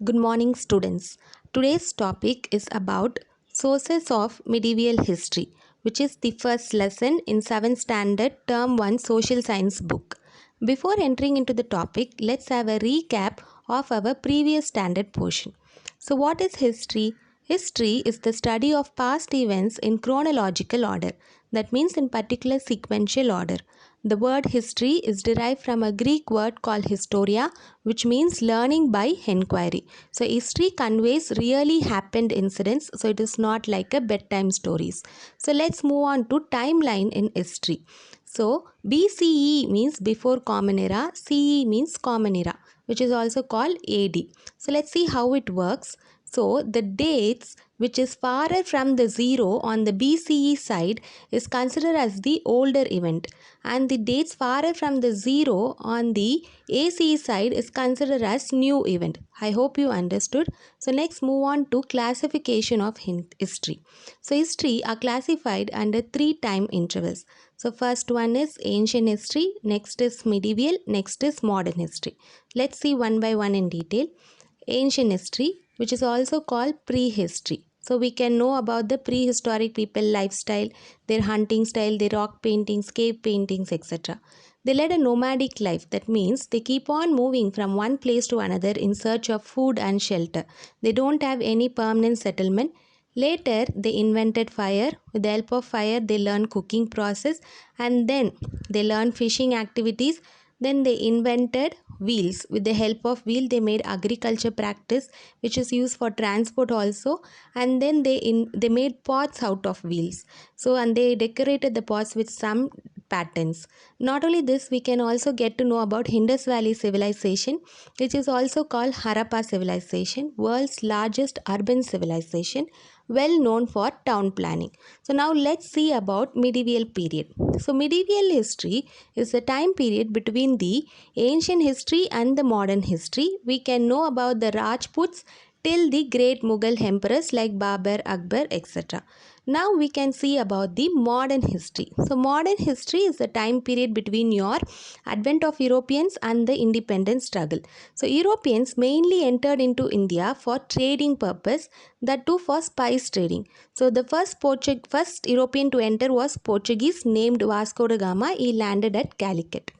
Good morning, students. Today's topic is about sources of medieval history, which is the first lesson in 7th standard term 1 social science book. Before entering into the topic, let's have a recap of our previous standard portion. So, what is history? History is the study of past events in chronological order, that means in particular sequential order. The word history is derived from a Greek word called historia, which means learning by inquiry. So, history conveys really happened incidents, so it is not like a bedtime stories. So, let's move on to timeline in history. So, BCE means before Common Era, CE means Common Era, which is also called AD. So, let's see how it works. So, the dates which is far from the zero on the BCE side is considered as the older event, and the dates far from the zero on the ACE side is considered as new event. I hope you understood. So, next move on to classification of history. So, history are classified under 3 time intervals. So, first one is ancient history, next is medieval, next is modern history. Let's see one by one in detail. Ancient history, which is also called prehistory. So we can know about the prehistoric people lifestyle, their hunting style, their rock paintings, cave paintings, etc. They led a nomadic life. That means they keep on moving from one place to another in search of food and shelter. They don't have any permanent settlement. Later, they invented fire. With the help of fire, they learned cooking process, and then they learned fishing activities. Then they invented wheels. With the help of wheel, they made agriculture practice, which is used for transport also. And then they made pots out of wheels. So, and they decorated the pots with some patterns. Not only this, we can also get to know about Indus Valley civilization, which is also called Harappa civilization, world's largest urban civilization, well known for town planning. So now let's see about medieval period. So medieval history is the time period between the ancient history and the modern history. We can know about the Rajputs till the great Mughal emperors like Babur, Akbar, etc. Now we can see about the modern history. So modern history is the time period between your advent of Europeans and the independence struggle. So Europeans mainly entered into India for trading purpose, that too for spice trading. So the first European to enter was Portuguese named Vasco da Gama. He landed at Calicut.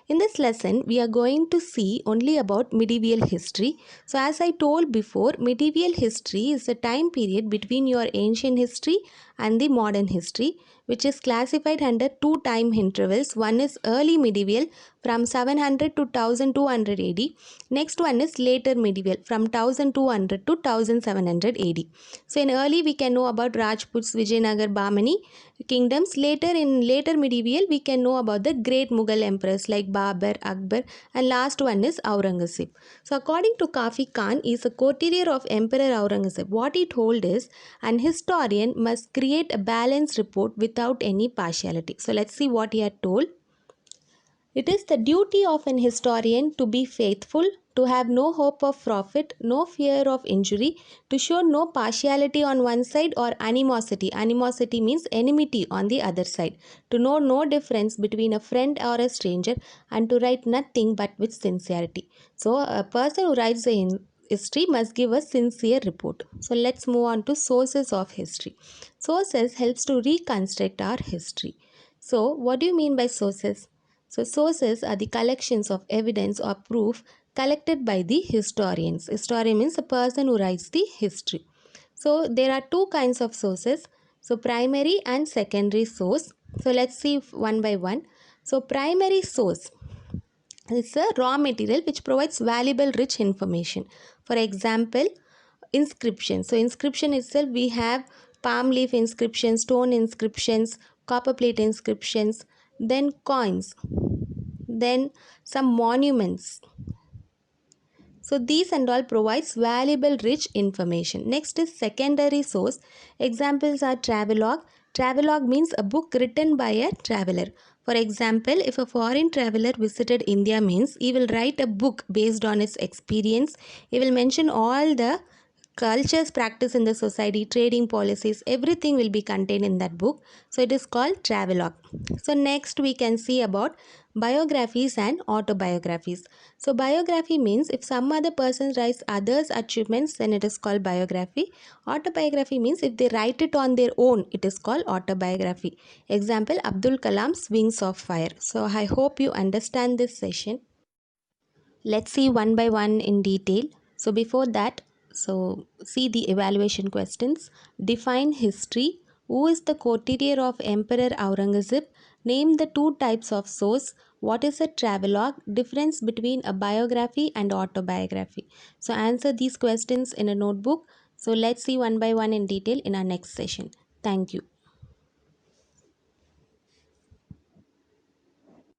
In this lesson, we are going to see only about medieval history. So, as I told before, medieval history is the time period between your ancient history and the modern history, which is classified under 2 time intervals. One is early medieval from 700 to 1200 AD. Next one is later medieval from 1200 to 1700 AD. So, in early, we can know about Rajputs, Vijayanagar, Bahmani kingdoms. In later medieval, we can know about the great Mughal emperors like Babur, Akbar, and last one is Aurangzeb. So according to Kafi Khan, he is a courtier of Emperor Aurangzeb. What he told is, an historian must create a balanced report without any partiality. So let's see what he had told. It is the duty of an historian to be faithful, to have no hope of profit, no fear of injury, to show no partiality on one side or animosity. Animosity means enmity on the other side. To know no difference between a friend or a stranger, and to write nothing but with sincerity. So, a person who writes the history must give a sincere report. So, let's move on to sources of history. Sources helps to reconstruct our history. So, what do you mean by sources? So, sources are the collections of evidence or proof collected by the historians. Historian means a person who writes the history. So, there are two kinds of sources. So, primary and secondary source. So, let's see one by one. So, primary source is a raw material which provides valuable, rich information. For example, inscription. So, inscription itself, we have palm leaf inscriptions, stone inscriptions, copper plate inscriptions, then coins, then some monuments. So these and all provides valuable rich information. Next is secondary source. Examples are travelogue. Travelogue means a book written by a traveler. For example, if a foreign traveler visited India means he will write a book based on his experience. He will mention all the cultures practice in the society, trading policies, everything will be contained in that book. So it is called travelogue. So next we can see about biographies and autobiographies. So biography means if some other person writes others' achievements, then it is called biography. Autobiography means if they write it on their own, it is called autobiography. Example, Abdul Kalam's Wings of Fire. So I hope you understand this session. Let's see one by one in detail. So before that, so see the evaluation questions. Define history. Who is the courtier of Emperor Aurangzeb? Name the two types of source. What is a travelogue? Difference between a biography and autobiography. So answer these questions in a notebook. So let's see one by one in detail in our next session. Thank you.